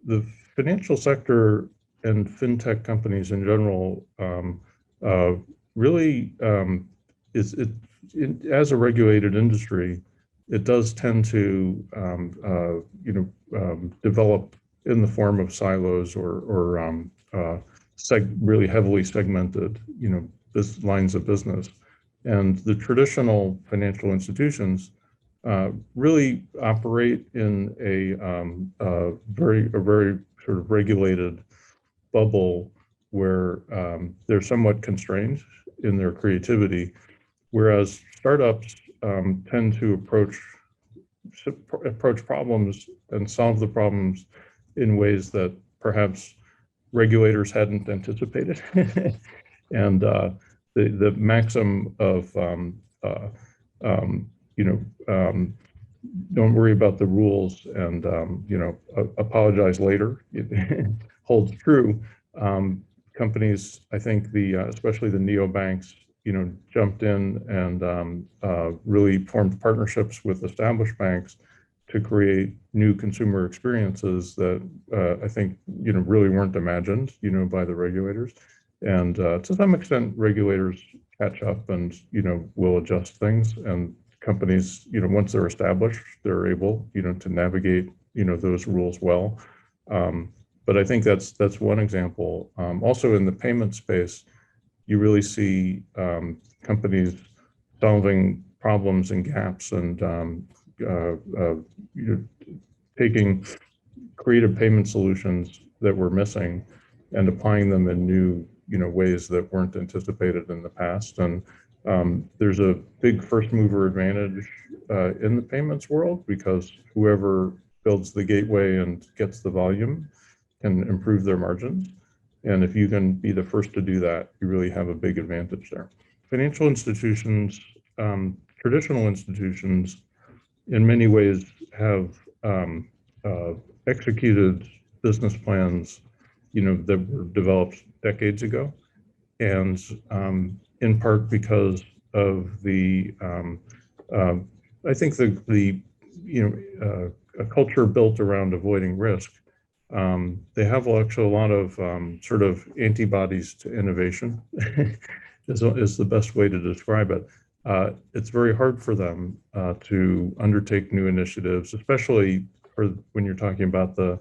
the financial sector and fintech companies in general really as a regulated industry, it does tend to develop in the form of silos or really heavily segmented lines of business, and the traditional financial institutions really operate in a very sort of regulated bubble where they're somewhat constrained in their creativity, whereas startups tend to approach problems and solve the problems in ways that perhaps regulators hadn't anticipated. And the maxim of don't worry about the rules and apologize later holds true. Companies, I think especially the neobanks, jumped in and really formed partnerships with established banks to create new consumer experiences that I think really weren't imagined by the regulators. And to some extent, regulators catch up and will adjust things. And companies, once they're established, they're able to navigate those rules well. But I think that's one example. Also in the payment space, you really see companies solving problems and gaps and taking creative payment solutions that were missing and applying them in new ways that weren't anticipated in the past. And there's a big first mover advantage in the payments world, because whoever builds the gateway and gets the volume can improve their margins. And if you can be the first to do that, you really have a big advantage there. Financial institutions, traditional institutions, in many ways have executed business plans, that were developed decades ago, and in part because of the, I think a culture built around avoiding risk. They have actually a lot of sort of antibodies to innovation is the best way to describe it. It's very hard for them to undertake new initiatives, especially when you're talking about the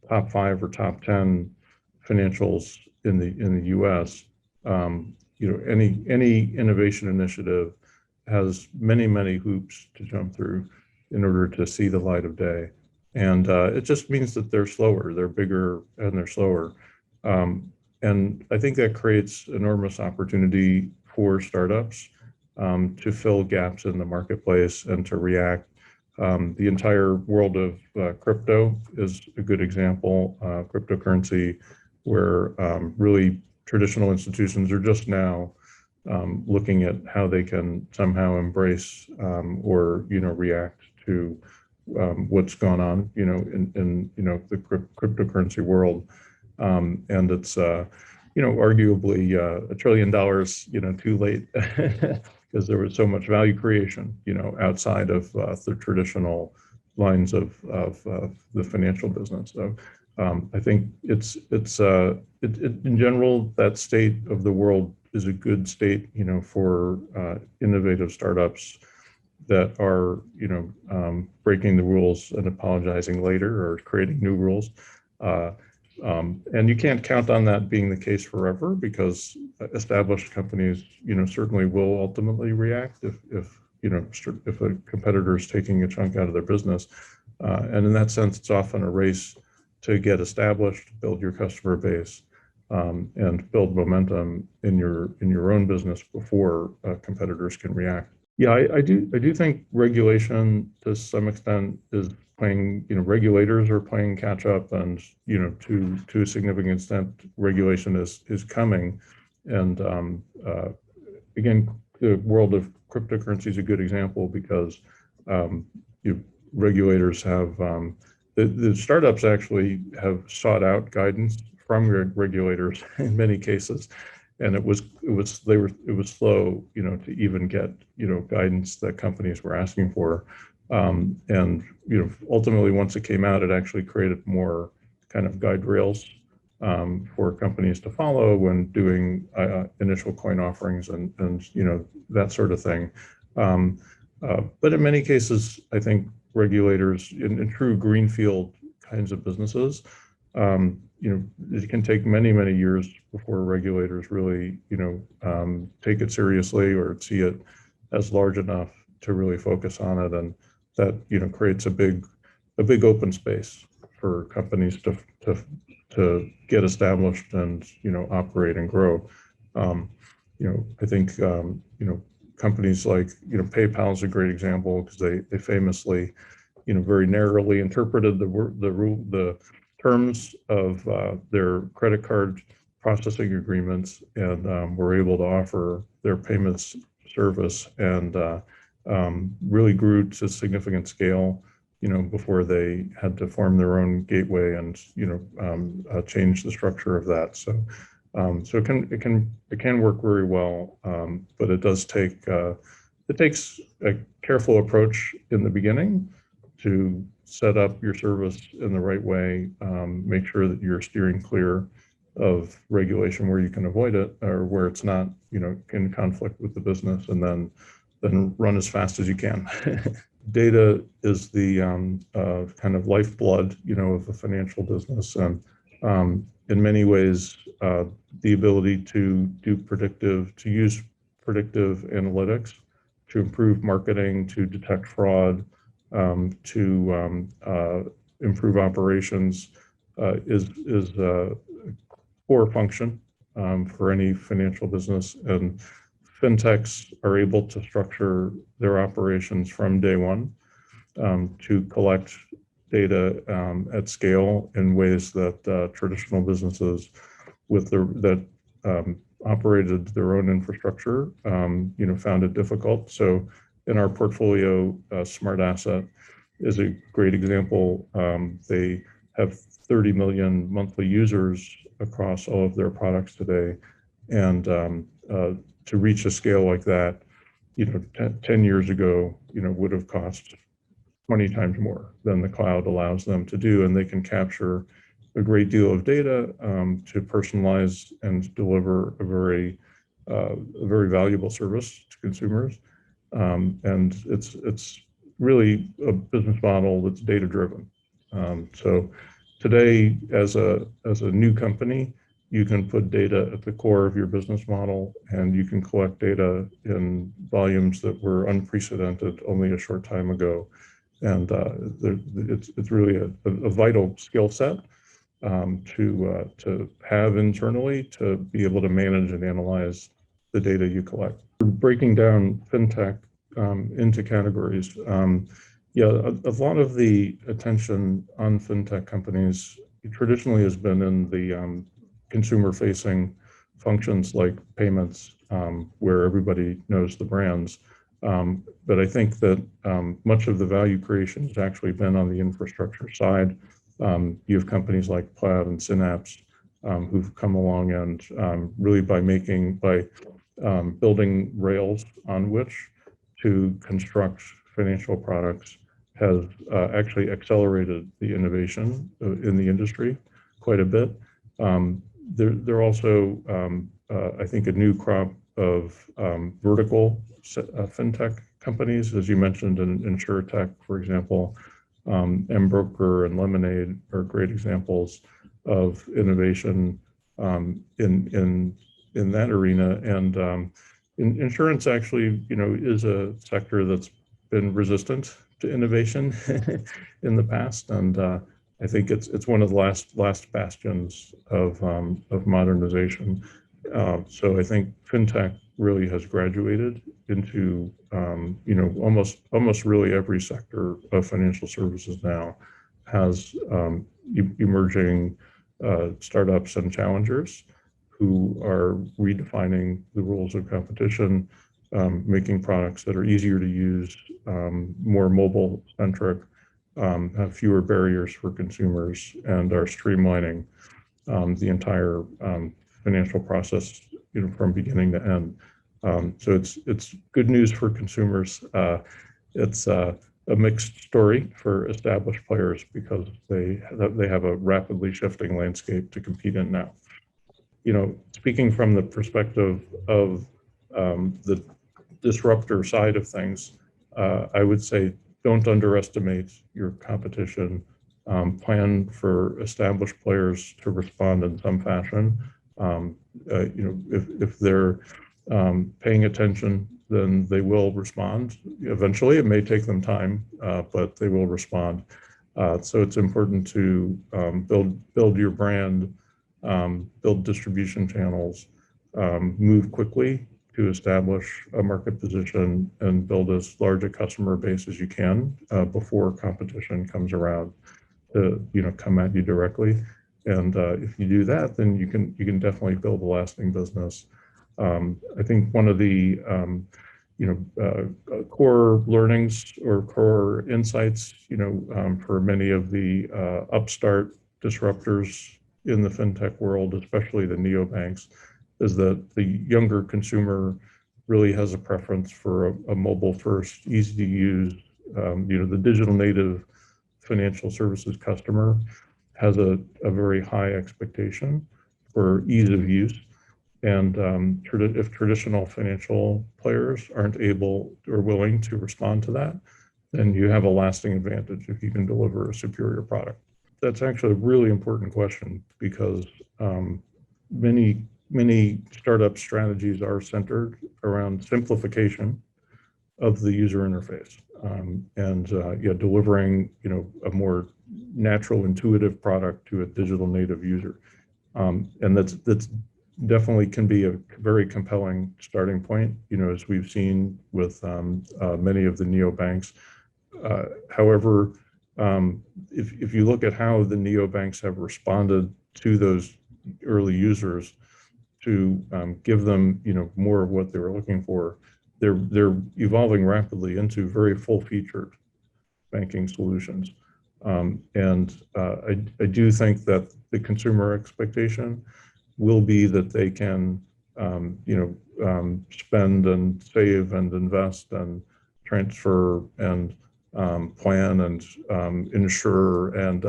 top 5 or top 10 financials in the U.S. Any innovation initiative has many hoops to jump through in order to see the light of day. And it just means that they're slower, they're bigger, and they're slower. And I think that creates enormous opportunity for startups to fill gaps in the marketplace and to react. The entire world of crypto is a good example, cryptocurrency, where really traditional institutions are just now looking at how they can somehow embrace or react to what's gone on, in the cryptocurrency world, and it's arguably $1 trillion, too late, because there was so much value creation, outside of the traditional lines of the financial business. So I think it's in general, that state of the world is a good state, for innovative startups that are, breaking the rules and apologizing later or creating new rules. And you can't count on that being the case forever, because established companies, certainly will ultimately react if a competitor is taking a chunk out of their business. And in that sense, it's often a race to get established, build your customer base, and build momentum in your own business before competitors can react. Yeah, I do think regulation to some extent is playing, regulators are playing catch up, and to a significant extent, regulation is coming. And again, the world of cryptocurrency is a good example, because regulators have the startups actually have sought out guidance from regulators in many cases, and it was slow, to even get guidance that companies were asking for, and ultimately once it came out, it actually created more kind of guide rails for companies to follow when doing initial coin offerings and that sort of thing. But in many cases, I think regulators in true greenfield kinds of businesses, it can take many, many years before regulators really, take it seriously or see it as large enough to really focus on it, and that creates a big open space for companies to get established and operate and grow. I think companies like PayPal is a great example because they famously very narrowly interpreted the terms of their credit card processing agreements, and were able to offer their payments service, and really grew to significant scale before they had to form their own gateway and change the structure of that. So it can work very well, but it takes a careful approach in the beginning to set up your service in the right way, make sure that you're steering clear of regulation where you can avoid it or where it's not in conflict with the business, and then run as fast as you can. Data is the kind of lifeblood of a financial business, and in many ways the ability to use predictive analytics to improve marketing, to detect fraud, to improve operations is a core function for any financial business. And fintechs are able to structure their operations from day one to collect data at scale in ways that traditional businesses that operated their own infrastructure found it difficult. So in our portfolio, Smart Asset is a great example. They have 30 million monthly users across all of their products today, and to reach a scale like that, 10 years ago, would have cost 20 times more than the cloud allows them to do, and they can capture a great deal of data to personalize and deliver a very valuable service to consumers. And it's really a business model that's data driven. So today, as a new company, you can put data at the core of your business model, and you can collect data in volumes that were unprecedented only a short time ago. And it's really a vital skill set to have internally to be able to manage and analyze the data you collect. Breaking down fintech into categories, a lot of the attention on fintech companies traditionally has been in the consumer-facing functions like payments, where everybody knows the brands. But I think that much of the value creation has actually been on the infrastructure side. You have companies like Plaid and Synapse who've come along and really by building rails on which to construct financial products has actually accelerated the innovation in the industry quite a bit. There are also, I think, a new crop of vertical fintech companies, as you mentioned, in InsurTech, for example. mBroker and Lemonade are great examples of innovation in that arena. And insurance actually, is a sector that's been resistant to innovation in the past, and I think it's one of the last bastions of modernization. So I think fintech really has graduated into almost really every sector of financial services now has emerging startups and challengers who are redefining the rules of competition, making products that are easier to use, more mobile centric, have fewer barriers for consumers, and are streamlining the entire financial process, from beginning to end. So it's good news for consumers. It's a mixed story for established players because they have a rapidly shifting landscape to compete in now. Speaking from the perspective of the disruptor side of things, I would say don't underestimate your competition. Plan for established players to respond in some fashion. If they're paying attention, then they will respond. Eventually, it may take them time, but they will respond. So it's important to build your brand, build distribution channels, move quickly to establish a market position, and build as large a customer base as you can before competition comes around to come at you directly. And if you do that, then you can definitely build a lasting business. I think one of the core learnings or core insights, for many of the upstart disruptors in the fintech world, especially the neobanks, is that the younger consumer really has a preference for a mobile-first, easy-to-use, the digital native financial services customer has a very high expectation for ease of use. And if traditional financial players aren't able or willing to respond to that, then you have a lasting advantage if you can deliver a superior product. That's actually a really important question because many startup strategies are centered around simplification of the user interface and delivering a more natural, intuitive product to a digital native user, and that's definitely can be a very compelling starting point. As we've seen with many of the neobanks. However, if you look at how the neobanks have responded to those early users to give them more of what they were looking for, they're evolving rapidly into very full-featured banking solutions. And I do think that the consumer expectation will be that they can spend and save and invest and transfer and plan and insure and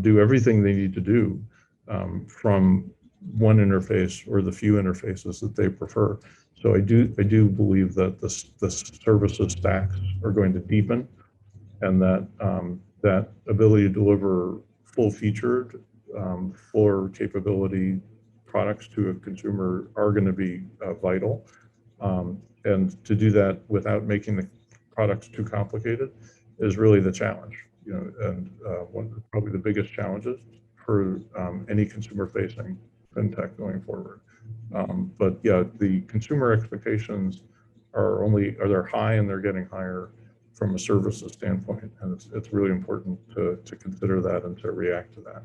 do everything they need to do from one interface or the few interfaces that they prefer. So I do believe that the services stacks are going to deepen, and that that ability to deliver full-featured, full capability products to a consumer are going to be vital. And to do that without making the products too complicated is really the challenge. And probably the biggest challenges for any consumer-facing fintech going forward. But yeah, the consumer expectations they're high, and they're getting higher from a services standpoint, and it's really important to consider that and to react to that.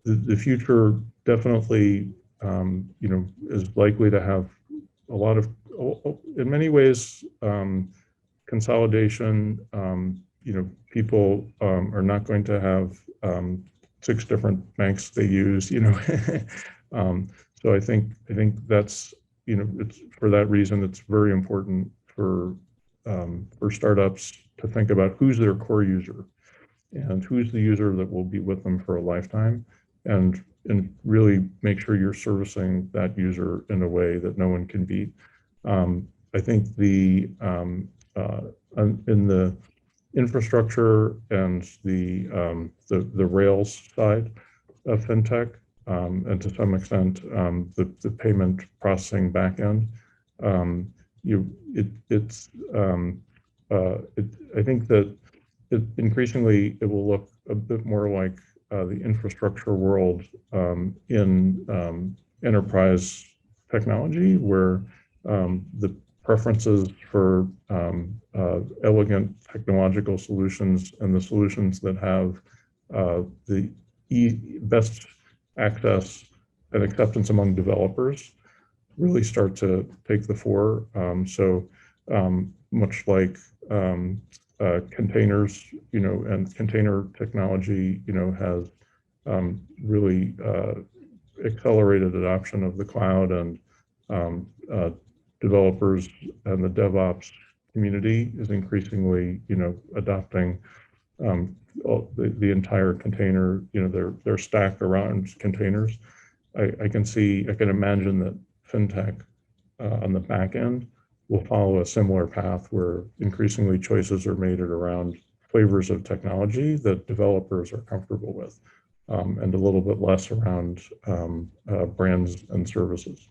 The future definitely, is likely to have a lot of, in many ways, consolidation. People are not going to have 6 different banks they use. So I think that's it's for that reason it's very important for startups to think about who's their core user and who's the user that will be with them for a lifetime, and really make sure you're servicing that user in a way that no one can beat. I think in the infrastructure and the Rails side of fintech, and to some extent the payment processing backend, I think that increasingly it will look a bit more like the infrastructure world in enterprise technology, where the preferences for elegant technological solutions and the solutions that have the best access and acceptance among developers really start to take the fore. So much like containers, and container technology, has really accelerated adoption of the cloud, and developers and the DevOps community is increasingly, adopting the entire container, their stack around containers. I can imagine that fintech on the back end will follow a similar path where increasingly choices are made around flavors of technology that developers are comfortable with, and a little bit less around brands and services.